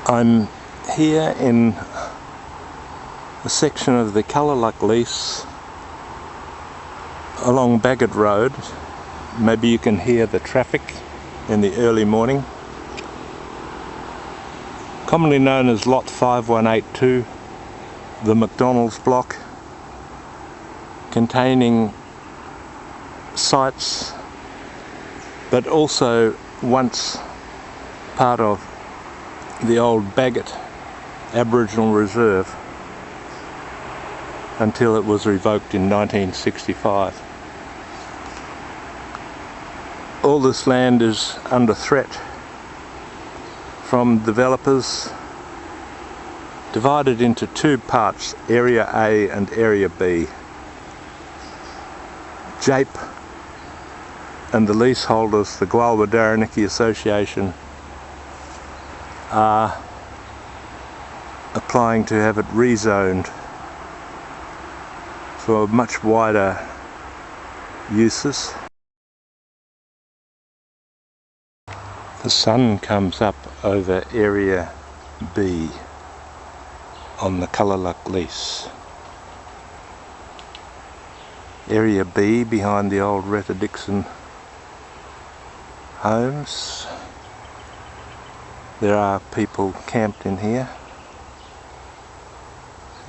I'm here in a section of the Kulaluk Lease along Bagot Road. Maybe you can hear the traffic in the early morning. Commonly known as Lot 5182, the McDonald's block, containing sites but also once part of the old Bagot Aboriginal Reserve until it was revoked in 1965. All this land is under threat from developers, divided into two parts, Area A and Area B. Jape and the leaseholders, the Darwin Association, are applying to have it rezoned for much wider uses. The sun comes up over Area B on the Kulaluk Lease. Area B, behind the old Retta Dixon homes. There are people camped in here,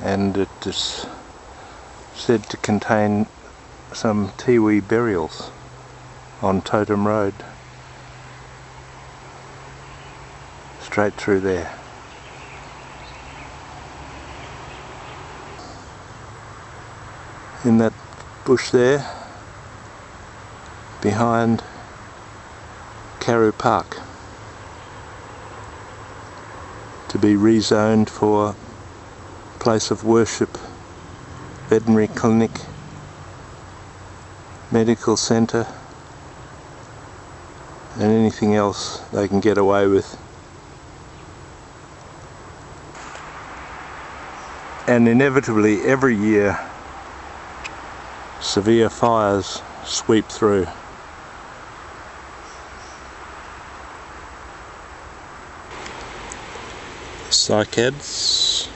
and it is said to contain some tiwi burials on Totem Road, straight through there. In that bush there, behind Karoo Park, to be rezoned for place of worship, veterinary clinic, medical centre, and anything else they can get away with. And inevitably every year severe fires sweep through. Cycads.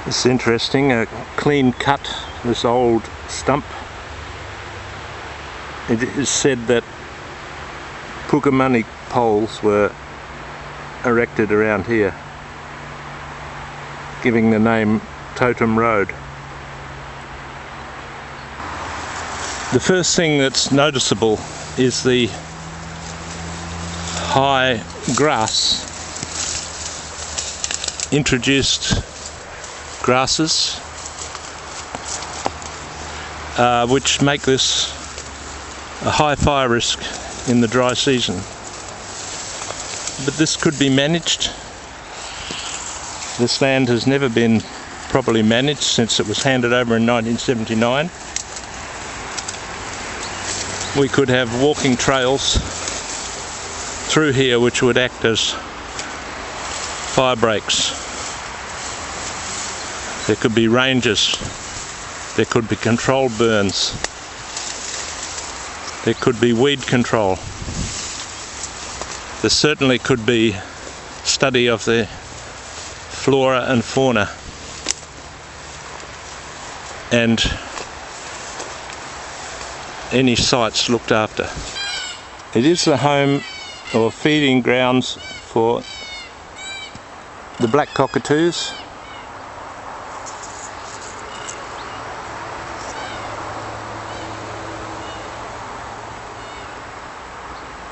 It's interesting, a clean cut, this old stump. It is said that Pukamani poles were erected around here, giving the name Totem Road. The first thing that's noticeable is the high grass, introduced grasses, which make this a high fire risk in the dry season. But this could be managed. This land has never been properly managed since it was handed over in 1979. We could have walking trails through here which would act as fire breaks. There could be ranges, there could be controlled burns, there could be weed control. There certainly could be study of the flora and fauna, and any sites looked after. It is the home or feeding grounds for the black cockatoos,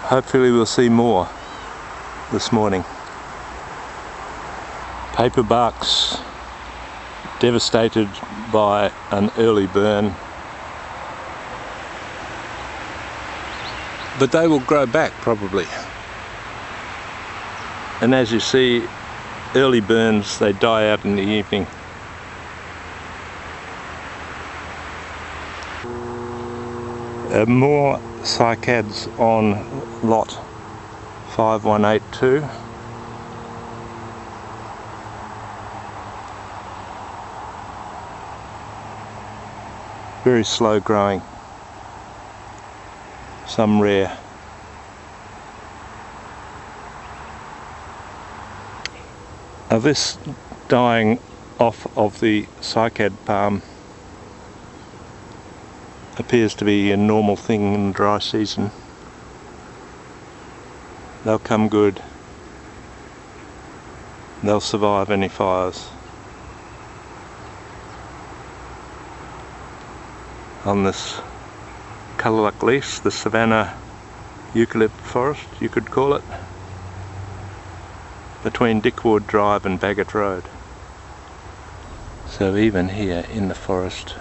hopefully we'll see more this morning. Paperbarks devastated by an early burn, but they will grow back probably. And as you see, early burns, they die out in the evening. More cycads on Lot 5182. Very slow growing. some rare. Now this dying off of the cycad palm appears to be a normal thing in the dry season. They'll come good. They'll survive any fires. On this Kulaluk Lease, the savanna eucalypt forest, you could call it, between Dickwood Drive and Bagot Road. So even here in the forest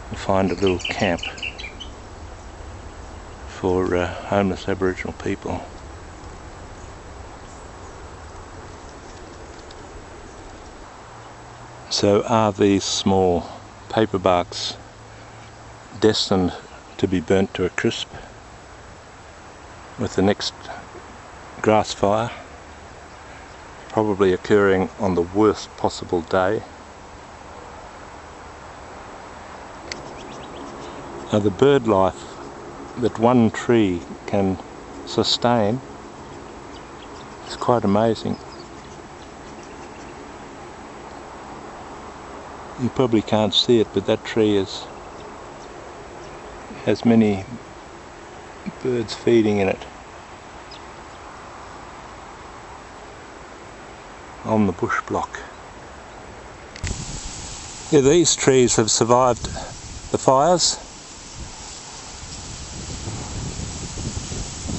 you'll find a little camp for homeless Aboriginal people. So are these small paper barks destined to be burnt to a crisp with the next grass fire, probably occurring on the worst possible day? Now the bird life that one tree can sustain is quite amazing. You probably can't see it, but that tree has many birds feeding in it on the bush block. Yeah, these trees have survived the fires,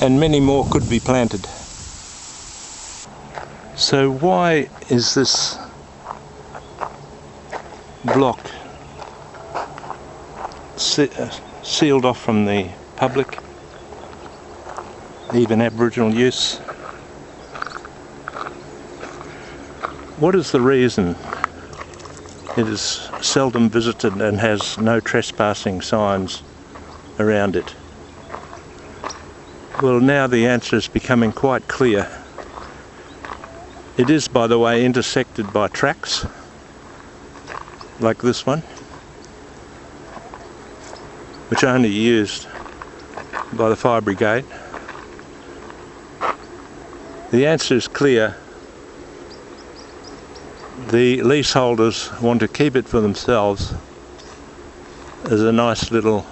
and many more could be planted. So why is this block sealed off from the public, even Aboriginal use? What is the reason it is seldom visited and has no trespassing signs around it? Well, now the answer is becoming quite clear. It is, by the way, intersected by tracks like this one, which are only used by the fire brigade. The answer is clear. The leaseholders want to keep it for themselves as a nice little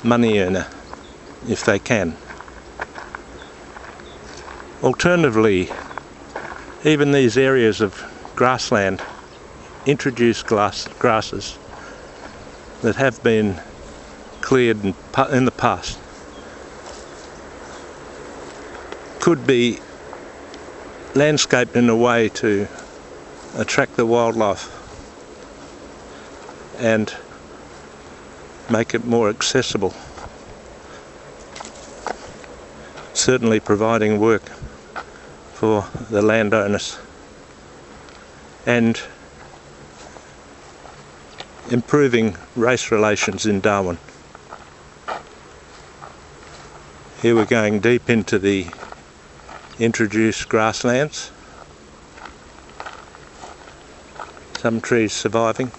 money earner if they can. Alternatively, even these areas of grassland, introduced grasses that have been cleared in the past, could be landscaped in a way to attract the wildlife and make it more accessible, certainly providing work for the landowners and improving race relations in Darwin. Here we're going deep into the introduced grasslands. Some trees surviving.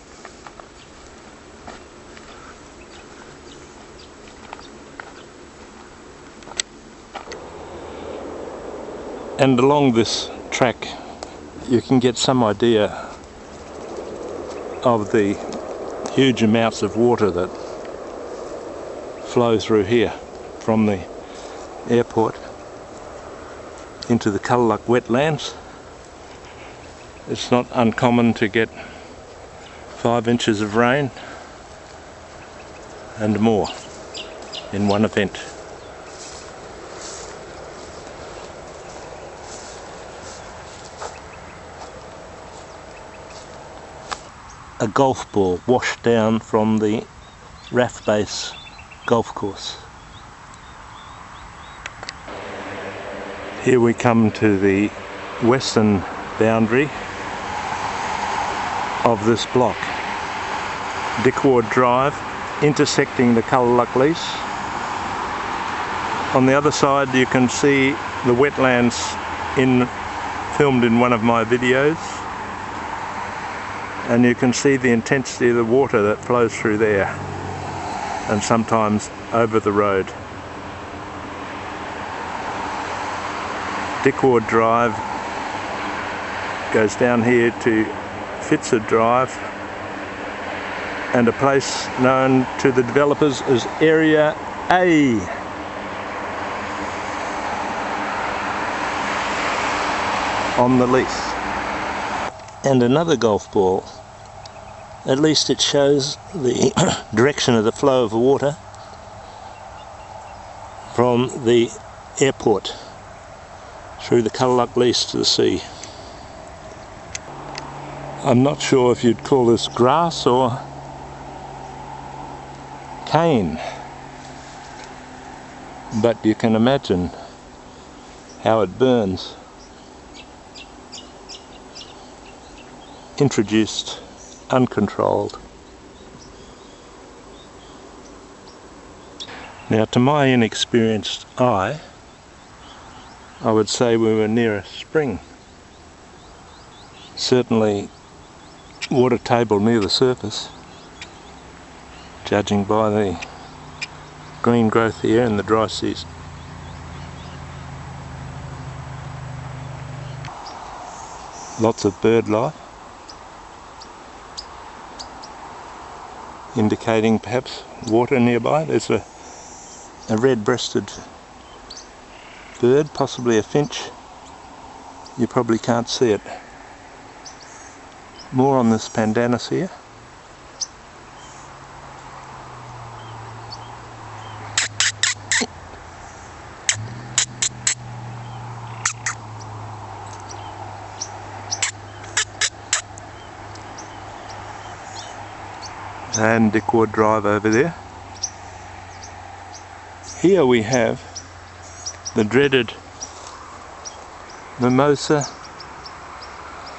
And along this track you can get some idea of the huge amounts of water that flow through here from the airport into the Kulaluk wetlands. It's not uncommon to get 5 inches of rain and more in one event. A golf ball washed down from the Raft Base golf course. Here we come to the western boundary of this block. Dickwood Drive intersecting the Kulaluk Lease. On the other side you can see the wetlands filmed in one of my videos, and you can see the intensity of the water that flows through there and sometimes over the road. Dickward Drive goes down here to Fitzard Drive, and a place known to the developers as Area A. On the lease. And another golf ball. At least it shows the direction of the flow of the water from the airport through the Kulaluk Lease to the sea. I'm not sure if you'd call this grass or cane, but you can imagine how it burns. Introduced, uncontrolled. Now, to my inexperienced eye, I would say we were near a spring. Certainly water table near the surface, judging by the green growth here in the dry season. Lots of bird life, indicating perhaps water nearby. There's a red-breasted bird, possibly a finch. You probably can't see it. More on this pandanus here. And Dickward Drive over there. Here we have the dreaded Mimosa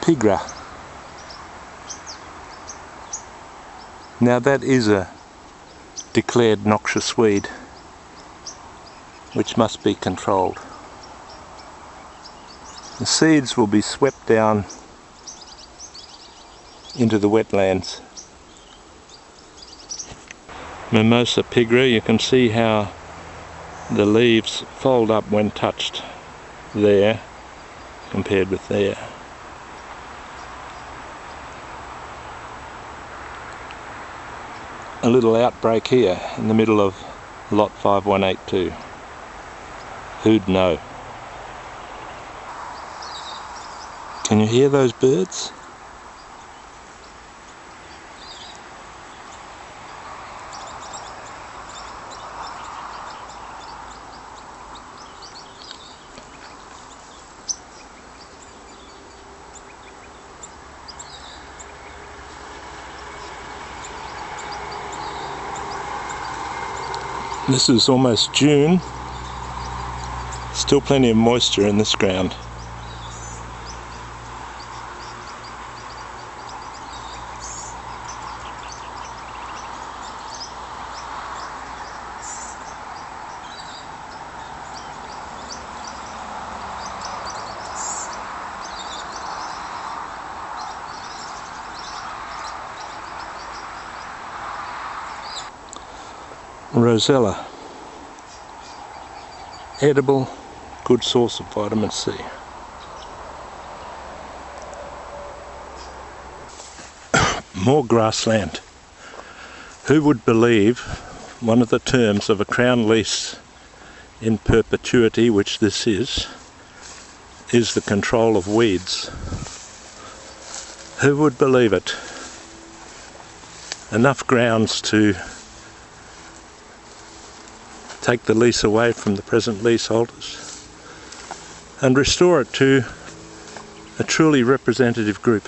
pigra. Now that is a declared noxious weed which must be controlled. The seeds will be swept down into the wetlands. Mimosa pigra, you can see how the leaves fold up when touched there compared with there. A little outbreak here in the middle of lot 5182. Who'd know? Can you hear those birds? This is almost June, still plenty of moisture in this ground. Rosella, edible, good source of vitamin C. More grassland. Who would believe one of the terms of a crown lease in perpetuity, which this is the control of weeds? Who would believe it? Enough grounds to take the lease away from the present leaseholders and restore it to a truly representative group.